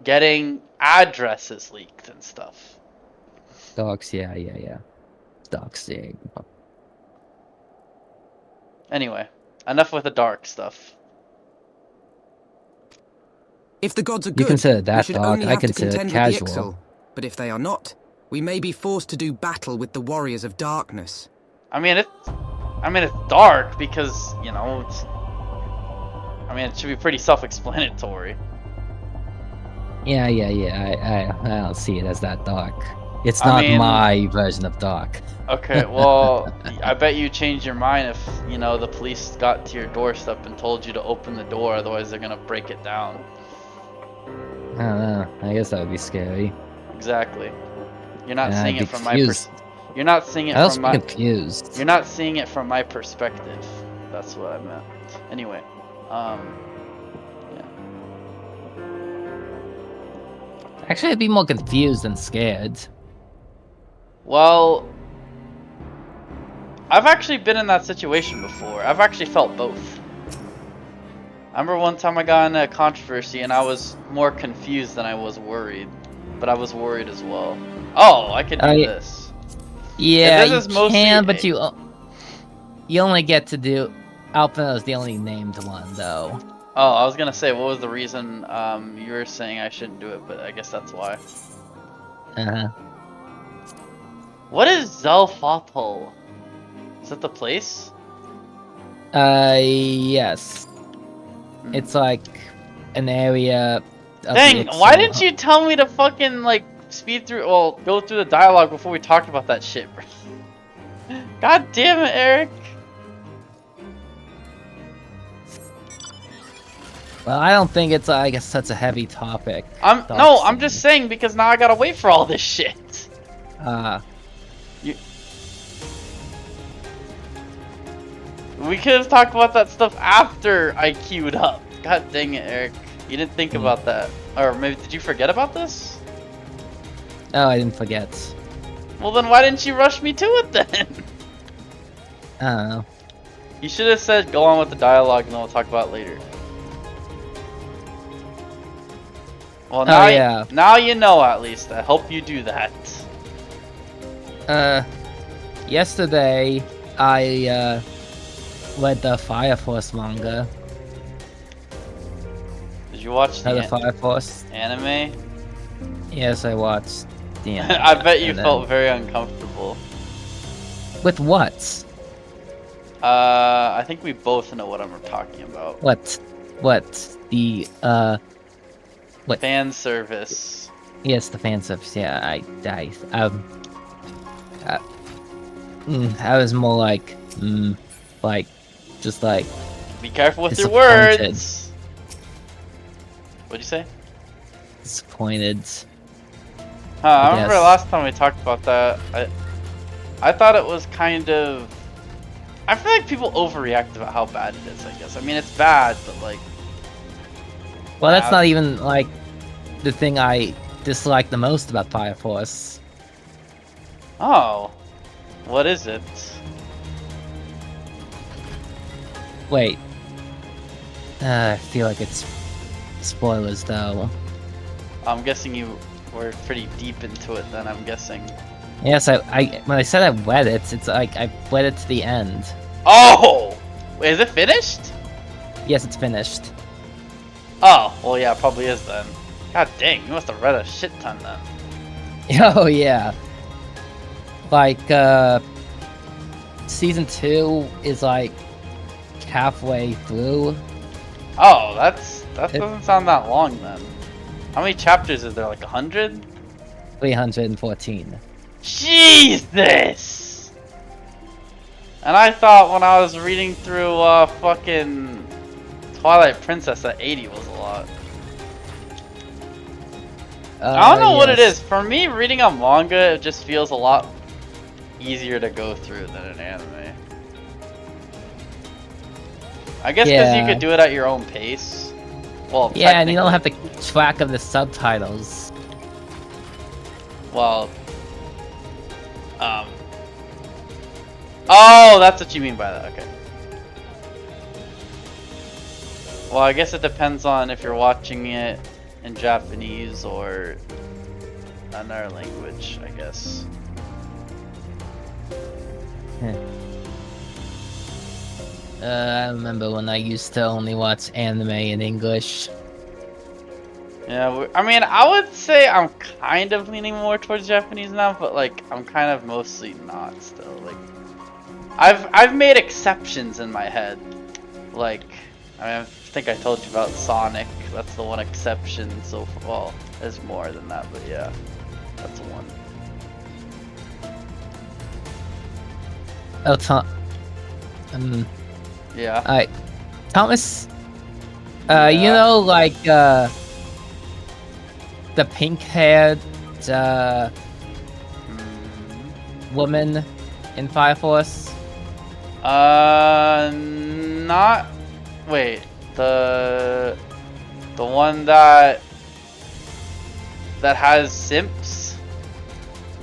getting addresses leaked and stuff. Docs, yeah. Docs, yeah. Anyway, enough with the dark stuff. If the gods are good, you consider that we should dark. only have I consider to contend it casual. with the Ixal. But if they are not, we may be forced to do battle with the warriors of darkness. I mean, it's dark because, you know, it should be pretty self-explanatory. Yeah. I don't see it as that dark. It's not my version of dark. Okay, well, I bet you changed your mind if, you know, the police got to your doorstep and told you to open the door, otherwise they're gonna break it down. I don't know. I guess that would be scary. Exactly. You're not seeing it from confused. You're not seeing it I from my confused. You're not seeing it from my perspective. That's what I meant. Anyway, yeah. Actually, I'd be more confused than scared. Well, I've actually been in that situation before. I've actually felt both. I remember one time I got in a controversy and I was more confused than I was worried. But I was worried as well. Oh, I could do this. Yeah, this is you mostly can, but you only get to do... Alpha is the only named one, though. Oh, I was gonna say, what was the reason you were saying I shouldn't do it, but I guess that's why. Uh-huh. What is 𝕮𝖎𝖎𝖓? Is that the place? Yes. It's like an area of Dang, why didn't you tell me to fucking, like, speed through, well, go through the dialogue before we talked about that shit, bro? God damn it, Eric. Well, I don't think it's like such a heavy topic. I'm just saying because now I gotta wait for all this shit. We could have talked about that stuff after I queued up. God dang it, Eric. You didn't think about that. Or maybe, did you forget about this? Oh, I didn't forget. Well, then why didn't you rush me to it then? I don't know. You should have said go on with the dialogue and then we'll talk about it later. Well, now, now you know at least. I hope you do that. Yesterday, I, read the Fire Force manga. Did you watch the Fire Force anime? Yes, I watched the anime. I bet you felt very uncomfortable. With what? I think we both know what I'm talking about. What? The, what? Fan service. Yes, the fan service. Yeah, I was more like, just like. Be careful with your words. What'd you say? Disappointed. I remember last time we talked about that. I thought it was kind of. I feel like people overreact about how bad it is. I guess. I mean, it's bad, but like. Well, that's not even like the thing I dislike the most about Fire Force. Oh, what is it? Wait. I feel like it's spoilers though. I'm guessing you were pretty deep into it then, I'm guessing. Yes, I when I said I read it, it's like I read it to the end. Oh! Wait, is it finished? Yes, it's finished. Oh, well yeah, it probably is then. God dang, you must have read a shit ton then. Oh yeah. Like, Season 2 is like halfway through. Oh, that doesn't sound that long then. How many chapters is there, like 100? 314. Jesus! And I thought when I was reading through fucking Twilight Princess that 80 was a lot. I don't know what it is. For me, reading a manga, it just feels a lot easier to go through than an anime. I guess because you could do it at your own pace. Well, yeah, and you don't have to keep track of the subtitles. Well, oh, that's what you mean by that. Okay. Well, I guess it depends on if you're watching it in Japanese or another language, I guess. I remember when I used to only watch anime in English. Yeah, I mean, I would say I'm kind of leaning more towards Japanese now, but like I'm kind of mostly not still. Like I've made exceptions in my head. Like I think I told you about Sonic. That's the one exception. So well, there's more than that, but yeah, that's one. Oh, yeah. Alright, Thomas. You know, like the pink-haired woman in Fire Force. Not. Wait, the one that has simps.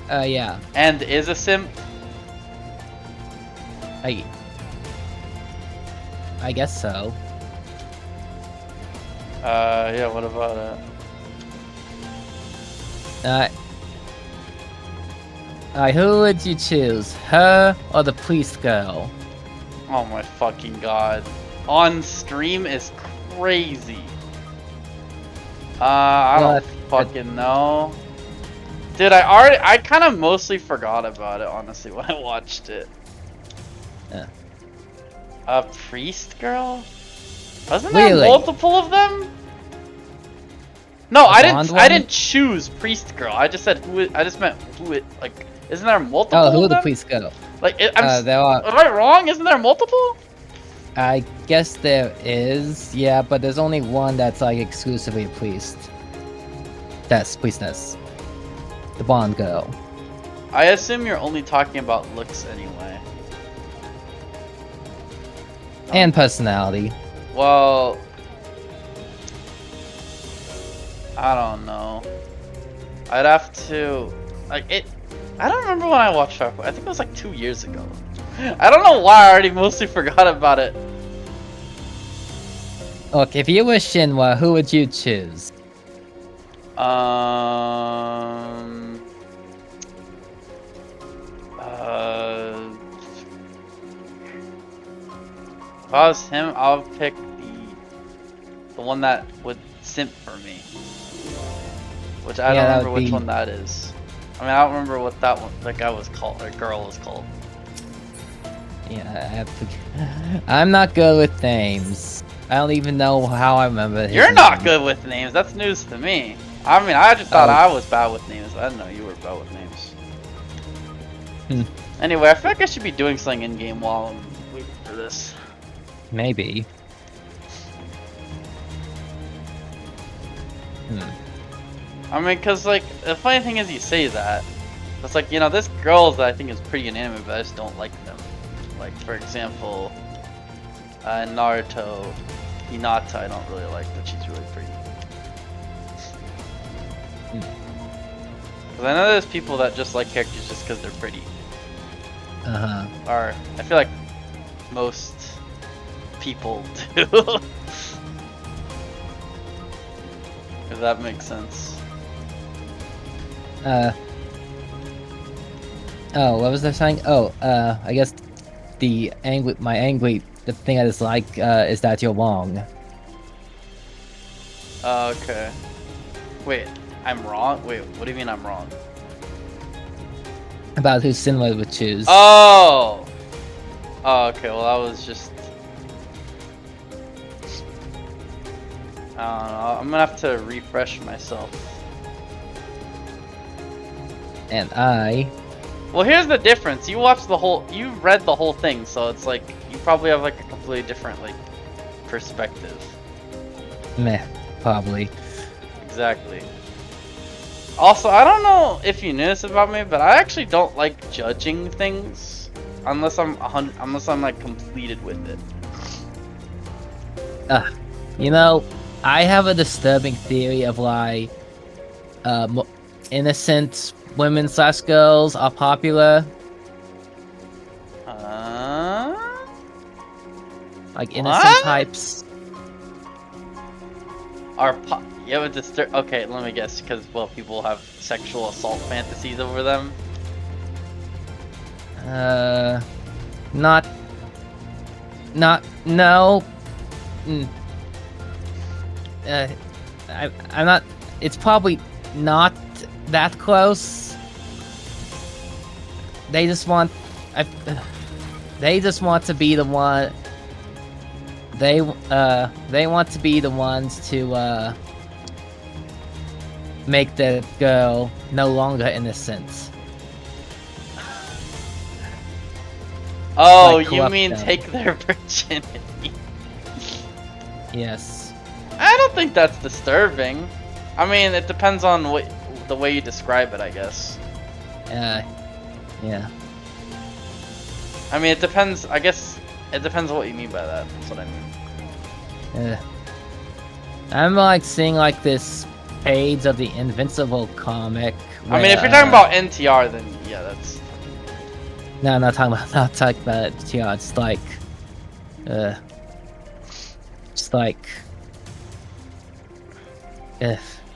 Yeah. And is a simp? I guess so. Yeah, what about it? Who would you choose? Her or the priest girl? Oh my fucking god. On stream is crazy. I don't fucking know. Dude, I kind of mostly forgot about it, honestly, when I watched it. Yeah. A priest girl? Wasn't there multiple of them? No, I didn't choose priest girl. I just said I just meant who it, like, isn't there multiple of them? Oh, who the priest girl? Like, there are. Am I wrong? Isn't there multiple? I guess there is, yeah, but there's only one that's like exclusively a priest. Priestess. The Bond girl. I assume you're only talking about looks anyway. And personality. Well, I don't know. I'd have to, like, I don't remember when I watched Far Cry. I think it was like 2 years ago. I don't know why I already mostly forgot about it. Look, if you were Shinwa, who would you choose? If I was him, I would pick the one that would simp for me. Which I don't remember which one that is. I mean, I don't remember what that one, that guy was called, or girl was called. Yeah, I have to. I'm not good with names. I don't even know how I remember his You're name. not good with names. That's news to me. I mean, I just thought I was bad with names. I didn't know you were bad with names. Anyway, I feel like I should be doing something in game while I'm waiting for this. Maybe. I mean, cause like the funny thing is, you say that. It's like, you know, this girl that I think is pretty in anime, but I just don't like them. Like, for example, Naruto, Hinata, I don't really like, but she's really pretty. Cause I know there's people that just like characters just because they're pretty. Or I feel like most people do. If that makes sense. Oh, what was I saying? Oh, I guess the thing I dislike, is that you're wrong. Okay. Wait, I'm wrong? Wait, what do you mean I'm wrong? About who Sinwa would choose. Oh! Oh, okay, well that was just... I don't know, I'm gonna have to refresh myself. And I... Well, here's the difference. You read the whole thing, so it's like, you probably have like a completely different, like, perspective. Meh, probably. Exactly. Also, I don't know if you knew this about me, but I actually don't like judging things unless I'm like completed with it. You know, I have a disturbing theory of why innocent women / girls are popular. Like innocent types Are you have a okay, let me guess, because, well, people have sexual assault fantasies over them? No. I'm not, it's probably not that close. They just want to be the one. They want to be the ones to make the girl no longer innocent. Oh, Like, you mean them. take their virginity? Yes. I don't think that's disturbing. I mean, it depends on the way you describe it, I guess. Yeah. I mean, it depends. I guess it depends on what you mean by that. That's what I mean. I'm like seeing like this page of the Invincible comic I mean, if you're talking about NTR, then yeah, that's. No, I'm not talking about NTR. It's like,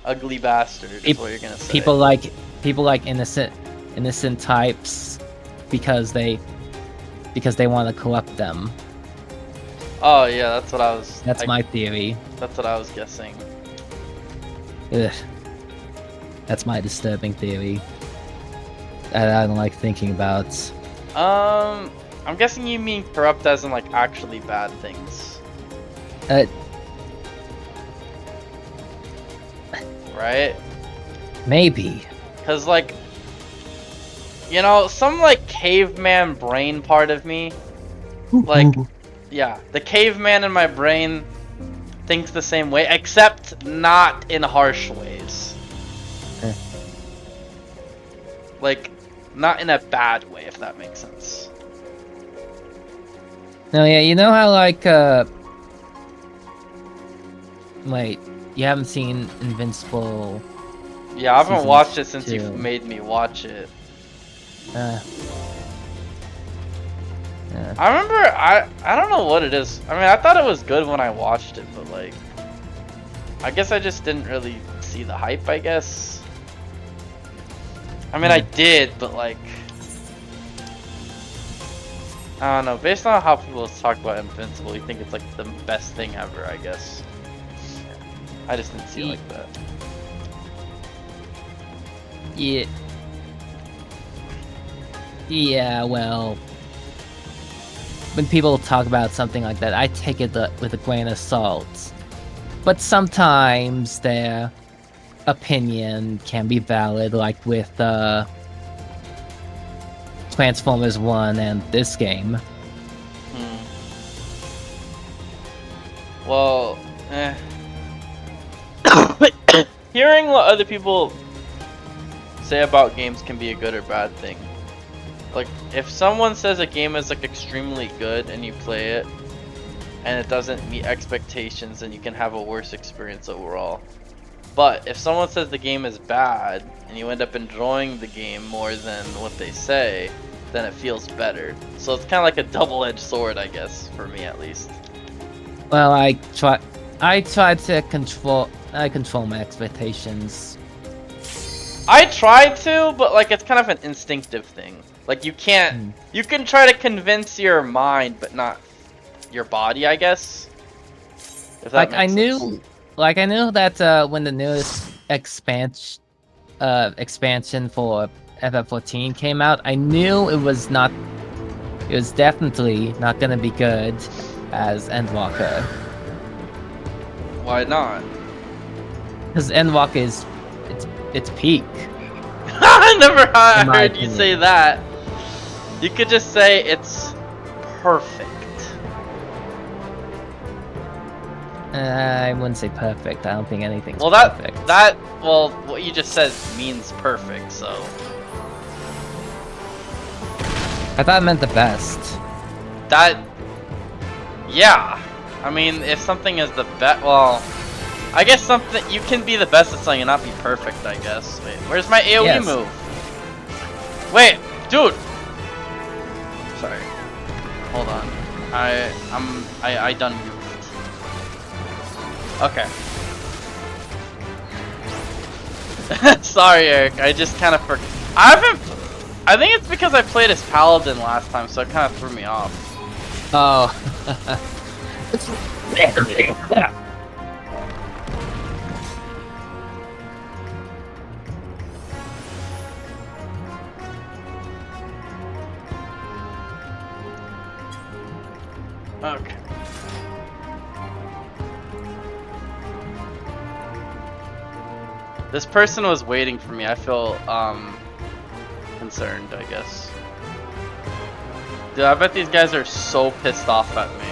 Ugly bastard is what you're gonna say. people like innocent types because they want to corrupt them. Oh yeah, that's what I was. That's my theory. That's what I was guessing. Ugh. That's my disturbing theory. I don't like thinking about. I'm guessing you mean corrupt as in like actually bad things. Right? Maybe. Cause like, you know, some like caveman brain part of me, like, yeah, the caveman in my brain thinks the same way, except not in harsh ways. Like, not in a bad way, if that makes sense. No, yeah, you know how like wait, you haven't seen Invincible? Yeah, I haven't watched it since 2. you made me watch it. Yeah. I remember, I don't know what it is. I mean, I thought it was good when I watched it, but like, I guess I just didn't really see the hype, I guess. I mean, I did, but like, I don't know. Based on how people talk about Invincible, you think it's like the best thing ever, I guess. I just didn't see it like that. Yeah. Yeah, well, when people talk about something like that, I take it with a grain of salt. But sometimes their opinion can be valid, like with Transformers 1 and this game. Well, hearing what other people say about games can be a good or bad thing. Like, if someone says a game is like extremely good and you play it and it doesn't meet expectations, then you can have a worse experience overall. But if someone says the game is bad and you end up enjoying the game more than what they say, then it feels better. So it's kind of like a double-edged sword, I guess, for me at least. Well, I try to control my expectations. I try to, but like it's kind of an instinctive thing. Like you can't, you can try to convince your mind, but not your body, I guess. If that Like makes sense. I knew that when the newest expansion for FF14 came out, I knew it was definitely not gonna be good as Endwalker. Why not? Because Endwalker is it's peak. I never heard you opinion. say that. You could just say it's perfect. I wouldn't say perfect. I don't think anything's Well, perfect. well, what you just said means perfect, so. I thought it meant the best. Yeah. I mean, if something is the best, well, I guess something, you can be the best at something and not be perfect, I guess. Wait, where's my AoE move? Wait, dude! Sorry. Hold on. I done moved. Okay. Sorry, Eric. I just kind of I think it's because I played as Paladin last time, so it kind of threw me off. Oh. Okay. This person was waiting for me. I feel concerned, I guess. Dude, I bet these guys are so pissed off at me.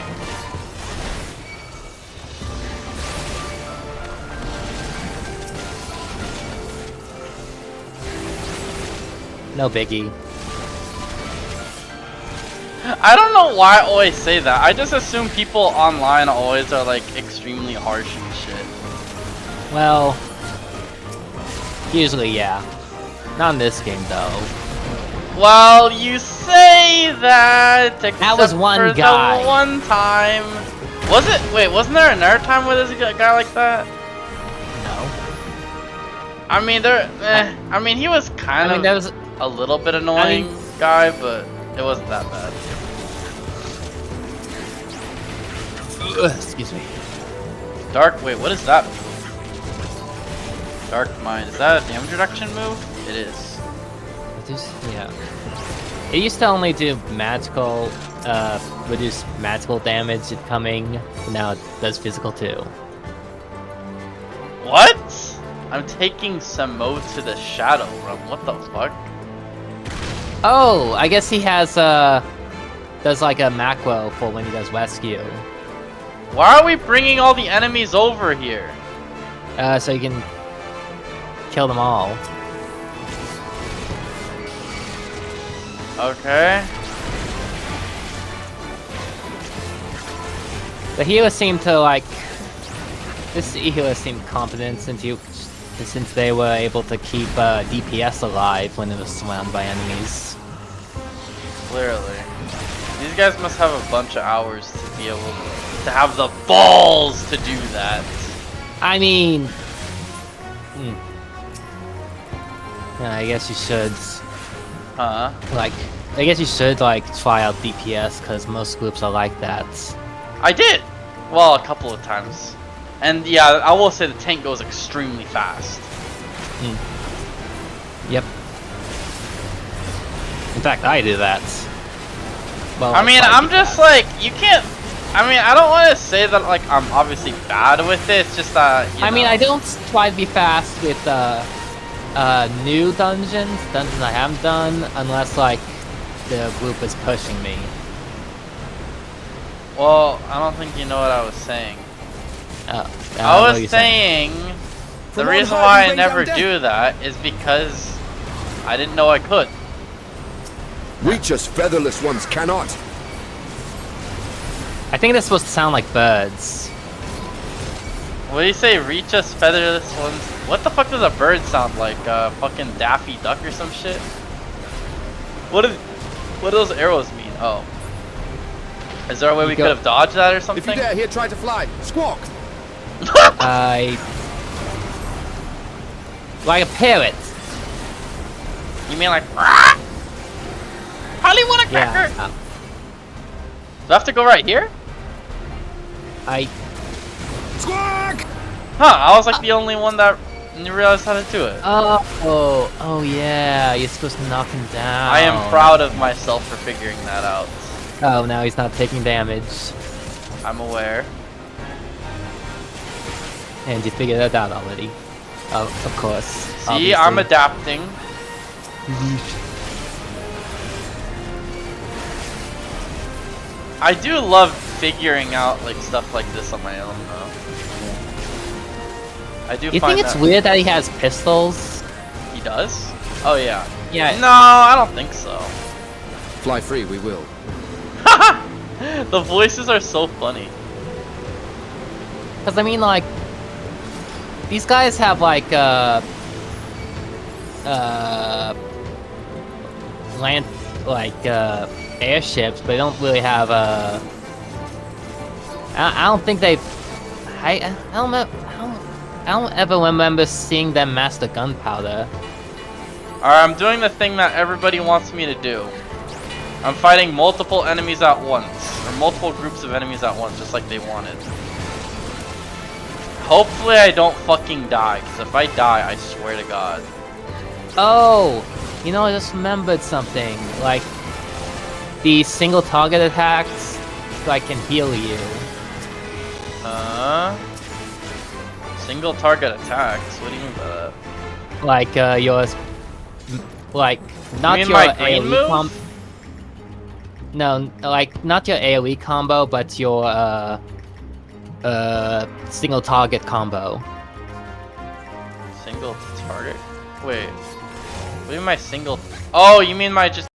No biggie. I don't know why I always say that. I just assume people online always are like extremely harsh and shit. Well, usually, yeah. Not in this game, though. Well, you say that. That was one for guy. The one time. Was it? Wait, wasn't there another time where there's a guy like that? No. I mean, I mean, he was kind of there was a little bit annoying guy, but it wasn't that bad. Excuse me. Dark. Wait, what is that move? Dark Mind. Is that a damage reduction move? It is. Yeah. It used to only do magical, reduce magical damage incoming. Now it does physical too. What? I'm taking Samo to the Shadow Realm. What the fuck? Oh, I guess he has does like a macro for when he does rescue. Why are we bringing all the enemies over here? So you can kill them all. Okay. The healers seem to like. This healer seemed competent since they were able to keep DPS alive when it was surrounded by enemies. Clearly. These guys must have a bunch of hours to be able to have the balls to do that. I mean... Yeah, I guess you should... Huh? Like, I guess you should, like, try out DPS, because most groups are like that. I did! Well, a couple of times. And yeah, I will say the tank goes extremely fast. Yep. In fact, I do that. Well, I mean, I'm just like, you can't... I mean, I don't want to say that, like, I'm obviously bad with it, it's just that, you know. I mean, I don't try to be fast with, new dungeons I haven't done, unless, like, the group is pushing me. Well, I don't think you know what I was saying. I was saying the reason why I never do that is because I didn't know I could. Reach us featherless ones cannot. I think that's supposed to sound like birds. What do you say? Reach us featherless ones. What the fuck does a bird sound like? Fucking Daffy Duck or some shit? What do those arrows mean? Oh. Is there a way we could have dodged that or something? If you dare, here, try to fly. Squawk! Like a parrot. You mean like... Rah! Probably want a cracker! Yeah. Do I have to go right here? Squawk! Huh, I was like the only one that realized how to do it. Oh yeah, you're supposed to knock him down. I am proud of myself for figuring that out. Oh, now he's not taking damage. I'm aware. And you figured that out already. Of course. See, obviously. I'm adapting. I do love figuring out like stuff like this on my own though. I do You find think it's that... weird that he has pistols? He does? Oh yeah. Yeah. No, I don't think so. Fly free, we will. The voices are so funny. Because I mean, like, these guys have like land, like airships, but they don't really have I don't think they've. I don't ever remember seeing them master gunpowder. Alright, I'm doing the thing that everybody wants me to do. I'm fighting multiple enemies at once, or multiple groups of enemies at once, just like they wanted. Hopefully I don't fucking die, because if I die, I swear to God. Oh, you know, I just remembered something. Like, the single target attacks, like, can heal you. Single target attacks? What do you mean by that? Like, yours, like, not you mean your my green AoE move? No, like, not your AoE combo, but your, single target combo. Single target? Wait. What do you mean my single... Oh, you mean my just...